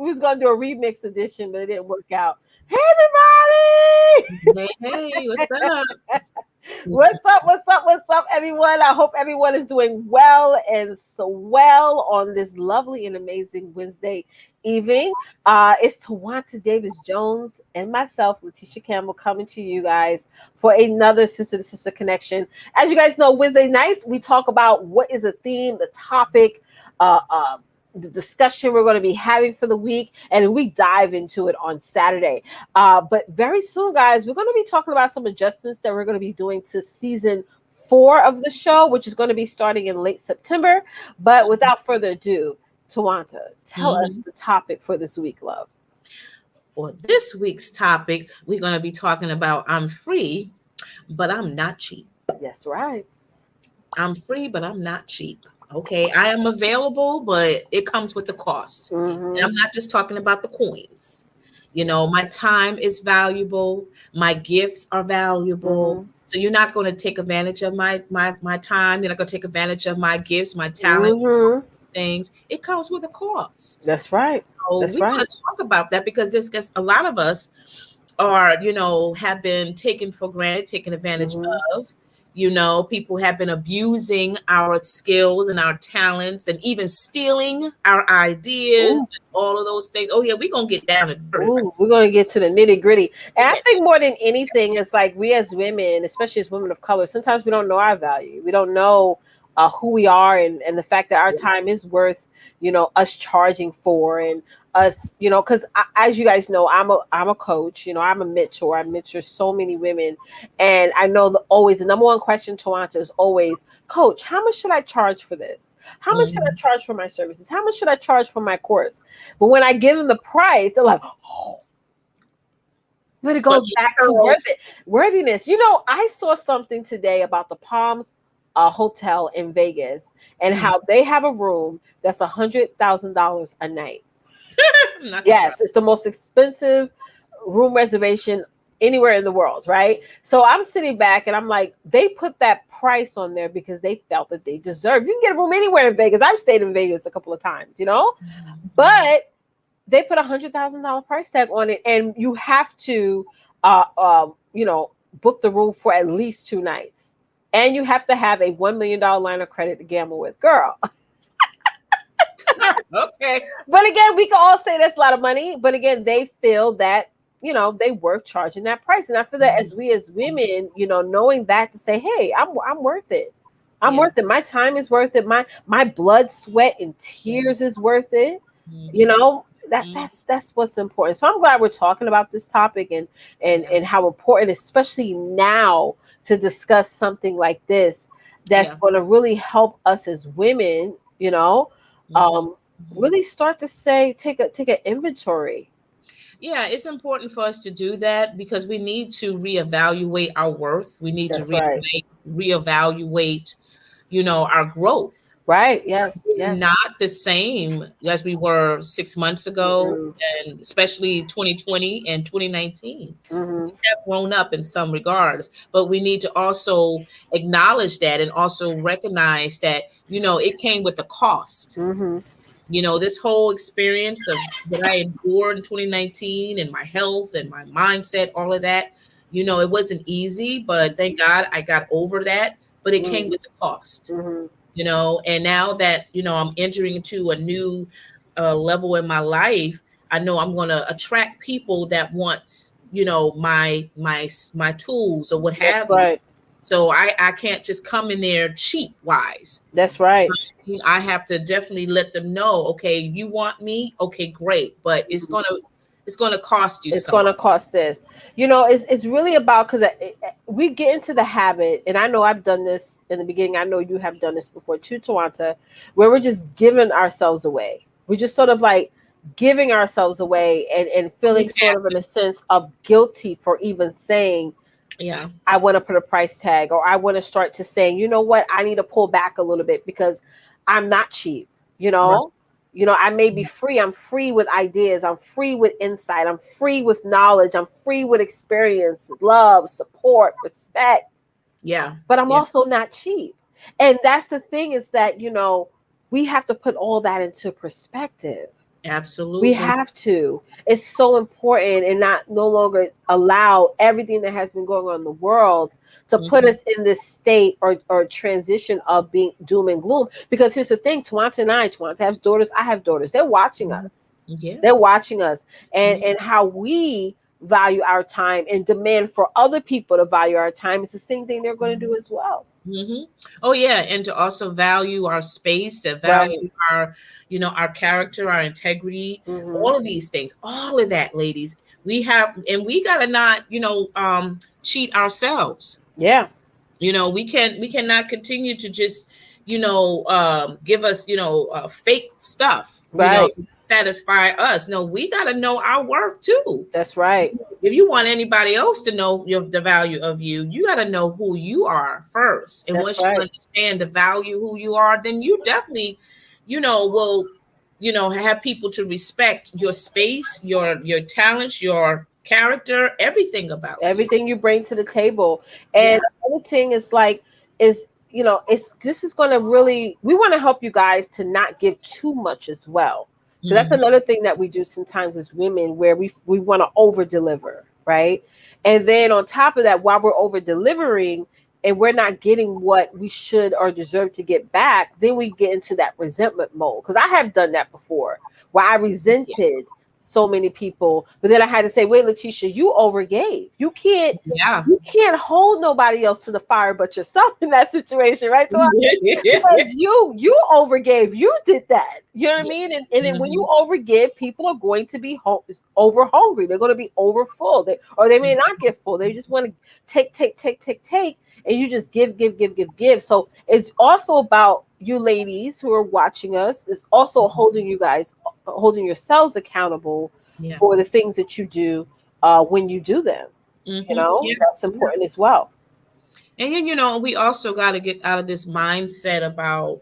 we was gonna do a remix edition, but it didn't work out. Hey everybody! Hey, what's up? What's up? What's up? What's up, everyone? I hope everyone is doing well and so well on this lovely and amazing Wednesday evening. It's Twonta Davis Jones and myself, Leticia Campbell, coming to you guys for another sister to sister connection. As you guys know, Wednesday nights we talk about what is a theme, the topic, uh, uh, the discussion we're going to be having for the week, and we dive into it on Saturday. But very soon, guys, we're going to be talking about some adjustments that we're going to be doing to season 4 of the show, which is going to be starting in late September. But without further ado, Twonta, tell us the topic for this week, love. For this week's topic, we're going to be talking about I'm free, but I'm not cheap. Yes, right. I'm free, but I'm not cheap. Okay, I am available, but it comes with a cost. And I'm not just talking about the coins. You know, my time is valuable. My gifts are valuable. So you're not going to take advantage of my time. You're not going to take advantage of my gifts, my talent, things. It comes with a cost. That's right. So we want to talk about that because there's a lot of us are, have been taken for granted, taken advantage of. People have been abusing our skills and our talents and even stealing our ideas and all of those things. Oh, yeah, we're going to get down to dirt. We're going to get to the nitty gritty. And I think more than anything, it's like we as women, especially as women of color, sometimes we don't know our value. We don't know who we are and the fact that our time is worth, us charging for and us, because as you guys know, I'm a coach, I'm a mentor. I mentor so many women. And I know always the number one question to answer is always, Coach, how much should I charge for this? How much should I charge for my services? How much should I charge for my course? But when I give them the price, they're like, oh. But it goes back to worthiness. I saw something today about the Palms hotel in Vegas and how they have a room that's $100,000 a night. Yes, it's the most expensive room reservation anywhere in the world, right? So I'm sitting back and I'm like, they put that price on there because they felt that they deserve. You can get a room anywhere in Vegas. I've stayed in Vegas a couple of times, but they put $100,000 price tag on it, and you have to, book the room for at least 2 nights. And you have to have a $1 million line of credit to gamble with, girl. Okay. But again, we can all say that's a lot of money. But again, they feel that, they worth charging that price. And I feel that as we as women, knowing that to say, hey, I'm worth it. I'm worth it. My time is worth it. My blood, sweat, and tears is worth it. That's what's important. So I'm glad we're talking about this topic and how important, especially now, to discuss something like this that's going to really help us as women, really start to say, take an inventory. Yeah, it's important for us to do that because we need to reevaluate our worth. We need to reevaluate, our growth. Right. Yes. Not the same as we were 6 months ago, and especially 2020 and 2019. We have grown up in some regards, but we need to also acknowledge that and also recognize that, it came with a cost. This whole experience of what I endured in 2019 and my health and my mindset, all of that, it wasn't easy, but thank God I got over that, but it came with a cost. And now that, I'm entering into a new level in my life, I know I'm going to attract people that want, my tools or what have you. So I can't just come in there cheap wise. That's right. I have to definitely let them know, okay, you want me? Okay, great. But it's going to cost you. It's going to cost this. It's really about, because we get into the habit, and I know I've done this in the beginning. I know you have done this before too, Twonta, where we're just giving ourselves away. We're just sort of like giving ourselves away and feeling sort of in a sense of guilty for even saying, I want to put a price tag, or I want to start to saying, you know what, I need to pull back a little bit because I'm not cheap, I may be free. I'm free with ideas. I'm free with insight. I'm free with knowledge. I'm free with experience, love, support, respect. Yeah. But I'm also not cheap. And that's the thing is that, we have to put all that into perspective. We Absolutely. have to. It's so important, and not no longer allow everything that has been going on in the world to put Hmm. us in this state or transition of being doom and gloom. Because here's the thing, Twonta has daughters, I have daughters. They're watching us. Yeah. They're watching us, and Mhm. how we value our time and demand for other people to value our time. It's the same thing they're going to do as well. Hmm. Oh yeah, and to also value our space, to Right. value our, our character, our integrity, Hmm. all of these things, all of that, ladies. We have, and we gotta not, cheat ourselves. Yeah. We cannot continue to just, give us, fake stuff, Right. satisfy us. No, we gotta know our worth too. That's right. If you want anybody else to know the value of you, you got to know who you are first. And That's once you right. understand the value who you are, then you definitely, will, have people to respect your space, your talents, your character, everything about you. Everything you bring to the table. And Yeah. the other thing is like, is it's this is going to really, we want to help you guys to not give too much as well, because that's Hmm. another thing that we do sometimes as women, where we want to over deliver, right? And then on top of that, while we're over delivering and we're not getting what we should or deserve to get back, then we get into that resentment mode. Because I have done that before, where I Yeah. resented so many people, but then I had to say, wait, Letitia, you overgave. Yeah. You can't hold nobody else to the fire but yourself in that situation, right? So because you overgave, you did that. You know what I Yeah. mean? And then when you Hmm. overgive, people are going to be over hungry. They're going to be over full. Or they may not get full. They just want to take, and you just give. So it's also about you ladies who are watching us. It's also holding yourselves accountable Yeah. for the things that you do when you do them. Yeah. That's Yeah. important as well. And then, we also got to get out of this mindset about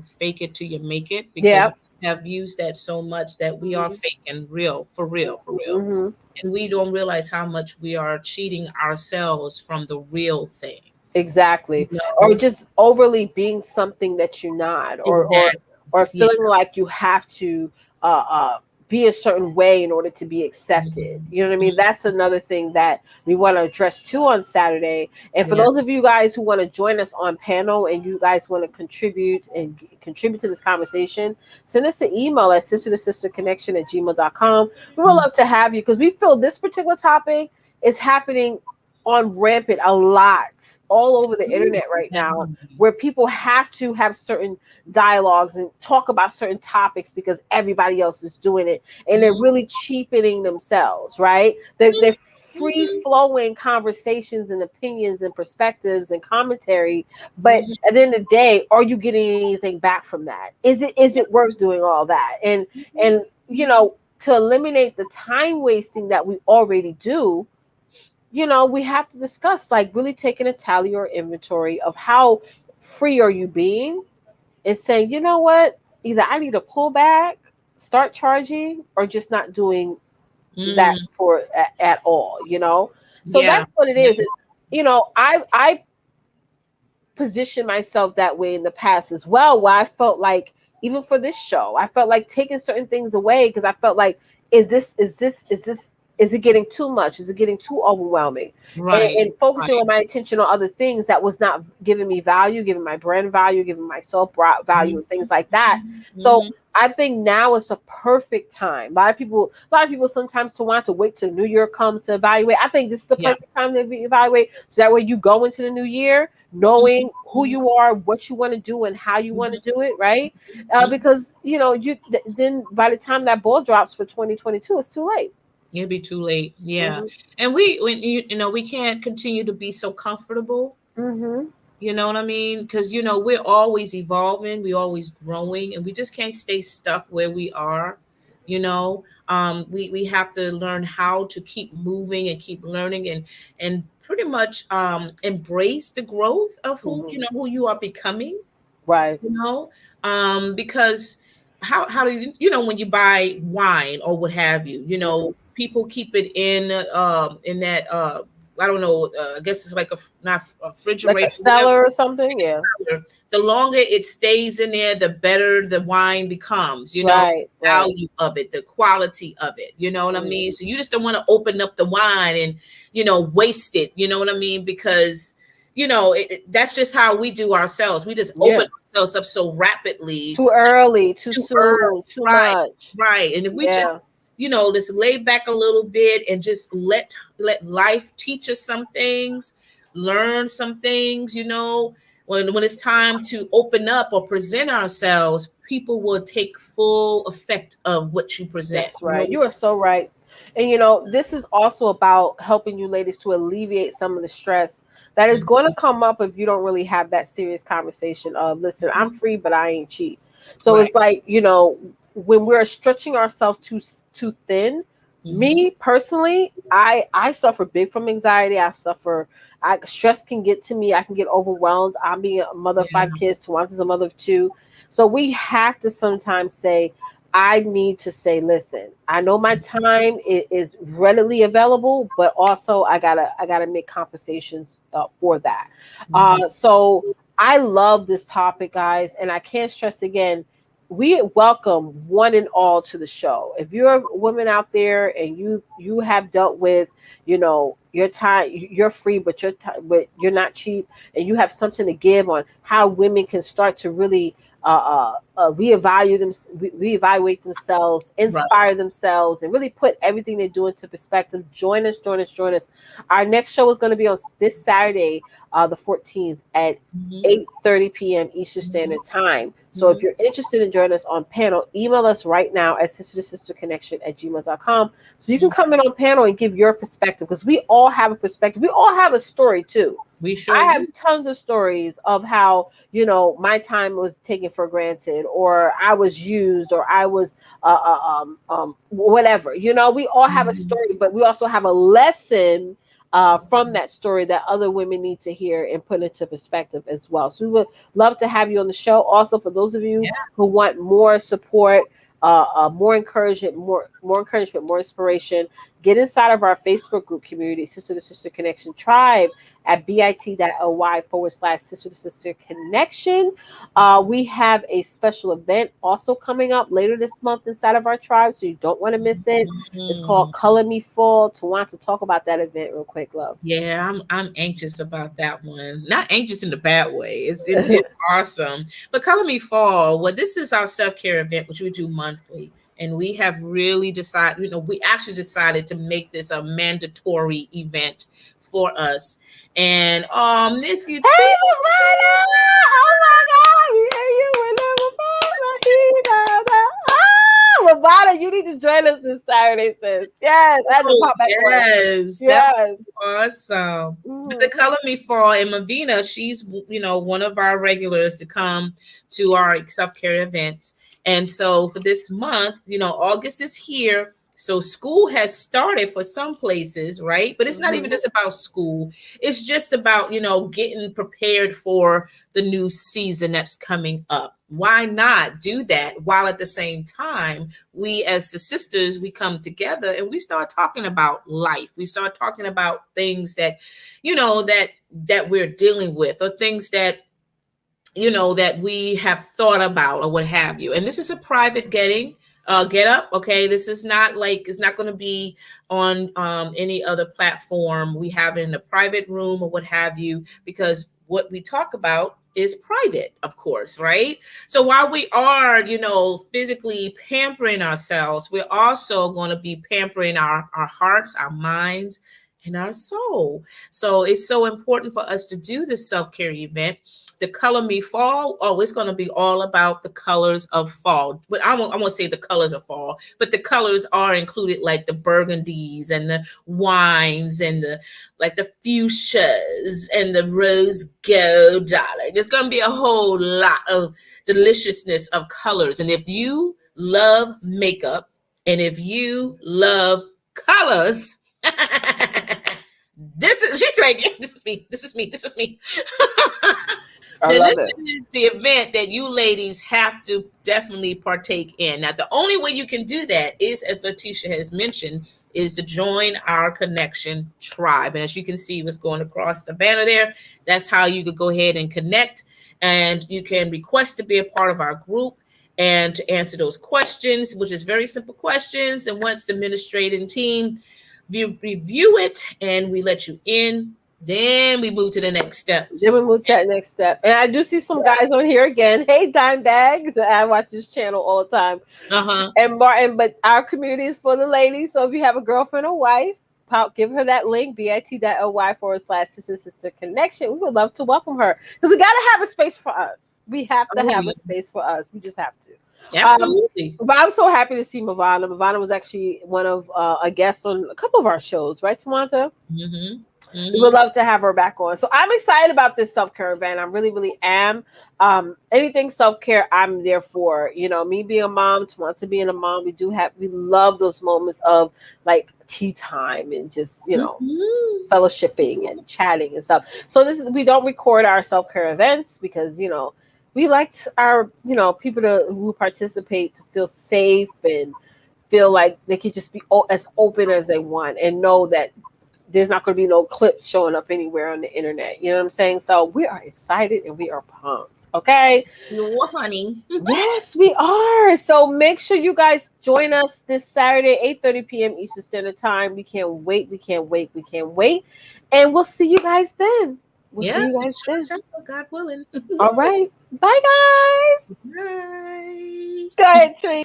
fake it till you make it, because Yeah. we have used that so much that we are Hmm. faking real, for real, for real. Hmm. And we don't realize how much we are cheating ourselves from the real thing. You Exactly. Or know? just overly being something that you're not, Exactly. or Yeah. feeling like you have to uh, uh, be a certain way in order to be accepted. Mhm. You know what I mean? Mhm. That's another thing that we want to address too on Saturday. And for Yeah. those of you guys who want to join us on panel and you guys want to contribute to this conversation, send us an email at sister to sister connection at gmail.com. We would Mhm. love to have you, because we feel this particular topic is happening on rampant a lot all over the internet right now, Definitely. where people have to have certain dialogues and talk about certain topics because everybody else is doing it, and they're Mhm. really cheapening themselves, right? They're free Mhm. flowing conversations and opinions and perspectives and commentary, but Mhm. at the end of the day, are you getting anything back from that? Is it worth doing all that? And to eliminate the time wasting that we already do, we have to discuss, like, really taking a tally or inventory of how free are you being, and saying, you know what, either I need to pull back, start charging, or just not doing that Mm. for at all. So Yeah. that's what it Yeah. is. And, I positioned myself that way in the past as well, where I felt like, even for this show, I felt like taking certain things away, because I felt like, is it getting too much? Is it getting too overwhelming? and, Right. and focusing Right. on my attention on other things that was not giving me value, giving my brand value, giving my self value, Mhm. and things like that. So Mhm. I think now is the perfect time. A lot of people sometimes to want to wait till the new year comes to evaluate. I think this is the Yeah. perfect time to evaluate, so that way you go into the new year knowing who Mhm. you are, what you want to do, and how you want Mhm. to do it, right? Mhm. Because then by the time that ball drops for 2022, it's too late. It'll be too late. Yeah. Hmm. And we can't continue to be so comfortable. Hmm. You know what I mean? Because we're always evolving, we're always growing, and we just can't stay stuck where we are. We have to learn how to keep moving and keep learning, and pretty much embrace the growth of Hmm. who you are becoming. Right. you know because how do when you buy wine or what have you, Hmm. people keep it in that I don't know, I guess it's like not a like refrigerator, a cellar or something. like a Yeah. cellar, the longer it stays in there, the better the wine becomes, Right. Right. value of it, the quality of it. You know what I mean? So you just don't want to open up the wine and, waste it. You know what I mean? Because, that's just how we do ourselves. We just Yeah. open ourselves up so rapidly. Too early, too Too early. soon, too Right. much. Right. And if we just, Yeah. just lay back a little bit and just let life teach us some things, learn some things, when it's time to open up or present ourselves, people will take full effect of what you present. That's right. You are so right. And this is also about helping you ladies to alleviate some of the stress that is going to come up if you don't really have that serious conversation of, listen, I'm free, but I ain't cheap. So Right. it's like, when we're stretching ourselves too thin, me personally, I suffer big from anxiety. Stress can get to me. I can get overwhelmed. I'm being a mother of 5 kids. Twanta's a mother of 2. So we have to sometimes say, I need to say, listen, I know my time is readily available, but also I gotta make compensations for that. So I love this topic, guys, and I can't stress again. We welcome one and all to the show. If you're a woman out there and you have dealt with, your time, you're free, but but you're not cheap, and you have something to give on how women can start to really reevaluate themselves, inspire themselves, and really put everything they do into perspective. Join us. Our next show is going to be on this Saturday, the 14th at 8:30 p.m. Eastern Standard Time. So if you're interested in joining us on panel, email us right now at sister-to-sister-connection@gmail.com so you can come in on panel and give your perspective, because we all have a perspective. We all have a story too. I have tons of stories of how, my time was taken for granted, or I was used, or I was whatever. We all have a story, but we also have a lesson from that story that other women need to hear and put into perspective as well. So we would love to have you on the show. Also, for those of you who want more support, more encouragement, more inspiration, get inside of our Facebook group community, Sister to Sister Connection Tribe, at bit.ly/Sister to Sister Connection. We have a special event also coming up later this month inside of our tribe, so you don't want to miss it. It's called Color Me Full. To talk about that event real quick, love. Yeah, I'm anxious about that one. Not anxious in the bad way. It's awesome. But Color Me Fall, well, this is our self-care event, which we do monthly. And we have really decided, we actually decided to make this a mandatory event for us. And miss you too. Hey, Lavana! Oh my God, we hear you whenever. Lavana, you need to join us this Saturday, sis. Yes, I had to pop back on. Yes, awesome. But the Color Me Fall, and Mavina, she's one of our regulars to come to our self-care events. And so for this month, August is here. So school has started for some places, right? But it's not even just about school. It's just about, getting prepared for the new season that's coming up. Why not do that while at the same time, we as the sisters, we come together and we start talking about life. We start talking about things that, that we're dealing with, or things that, that we have thought about, or what have you. And this is a private get up. Okay. This is not it's not going to be on any other platform. We have it in a private room or what have you, because what we talk about is private, of course, right? So while we are, physically pampering ourselves, we're also going to be pampering our hearts, our minds, and our soul. So it's so important for us to do this self-care event. The Color Me Fall, it's going to be all about the colors of fall. But I won't say the colors of fall, but the colors are included, like the burgundies and the wines and the fuchsias and the rose gold, darling. It's going to be a whole lot of deliciousness of colors. And if you love makeup and if you love colors, this is me. Then this is the event that you ladies have to definitely partake in. Now, the only way you can do that is, as Letitia has mentioned, is to join our connection tribe. And as you can see what's going across the banner there, that's how you could go ahead and connect, and you can request to be a part of our group and to answer those questions, which is very simple questions. And once the administrating team review it and we let you in, then we move to the next step. Then we move to that next step. And I do see some guys on here again. Hey, Dime Bags. I watch this channel all the time. And Martin, but our community is for the ladies. So if you have a girlfriend or wife, give her that link, bit.ly/sister connection. We would love to welcome her, because we got to have a space for us. We have to have a space for us. We just have to. Absolutely. But I'm so happy to see Mavana. Mavana was actually one of a guest on a couple of our shows, right, Twonta? We would love to have her back on. So I'm excited about this self-care event. I really, really am. Anything self-care, I'm there for. You know, me being a mom, Twonta being a mom, we love those moments of like tea time and just, you know, fellowshipping and chatting and stuff. So we don't record our self-care events because, you know, we liked our, you know, people who participate to feel safe and feel like they could just be as open as they want and know that there's not going to be no clips showing up anywhere on the internet. You know what I'm saying? So we are excited and we are pumped. Okay. No, honey. Yes, we are. So make sure you guys join us this Saturday, 8:30 p.m. Eastern Standard Time. We can't wait. We can't wait. We can't wait. And we'll see you guys then. See you guys then. God willing. All right. Bye, guys. Bye. Go ahead, Tree.